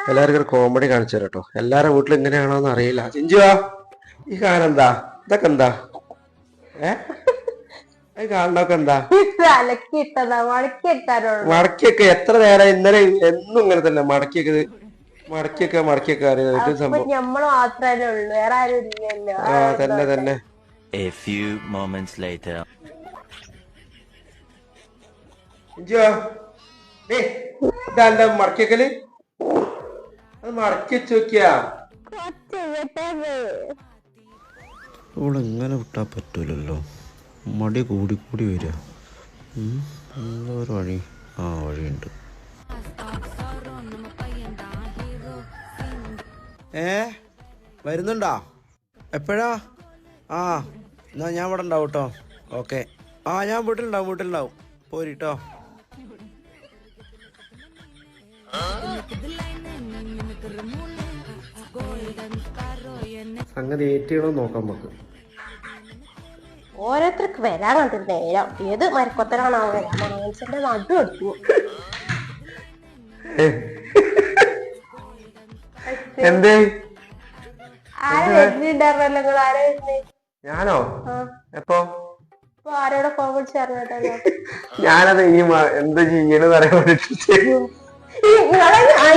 എല്ലാവർക്കും ഒരു കോമഡി കാണിച്ചു തരാം കേട്ടോ. എല്ലാരുടെ വീട്ടിലും ഇങ്ങനെയാണോന്ന് അറിയില്ല. ചിഞ്ചുവാ, ഈ കാണാൻ എന്താ? ഇതൊക്കെ എന്താ? ഈ കാണണൊക്കെ എന്താ? മടക്കിയൊക്കെ എത്ര നേരം ഇന്നലെ എന്നും ഇങ്ങനെ തന്നെ മടക്കിയൊക്കെ മടക്കിയൊക്കെ അറിയാം സംഭവം. തന്നെ തന്നെ. A few moments later. ഇതാ മടക്കിയക്കല്, അത് മടക്കി വെച്ച് നോക്കിയാ. ഇങ്ങനെ വിട്ടാ പറ്റൂലല്ലോ, മടി കൂടി വരിക. എന്താ ഒരു വഴി? വഴിയുണ്ട്. വരുന്നുണ്ടോ? എപ്പോഴാ? എന്നാ ഞാൻ ഇവിടെ ഉണ്ടാവും കേട്ടോ. ഓക്കെ. ഞാൻ വീട്ടിലുണ്ടാവും പോരിട്ടോ. സംഗതി ഏറ്റണോ നോക്കാം നമുക്ക്. ഓരോരുത്തർക്ക് വരാൻ കണ്ടിട്ട് നേരം ഏത് മരക്കൊത്തനാണോ വരാൻ മനുഷ്യന്റെ നടു എടുത്തു. എന്തേ? ആരെ വരുന്നുണ്ടായിരുന്നല്ലോ നിങ്ങൾ? ആരെ വരുന്നേ? ഞാനോ? എപ്പോ? ആരോടെ ഫോൺ വിളിച്ച് പറഞ്ഞിട്ടല്ലോ. ഞാനത് ഈ എന്താ ചെയ്യണെന്ന് അറിയാൻ വേണ്ടിട്ട് നിങ്ങളെ ഞാൻ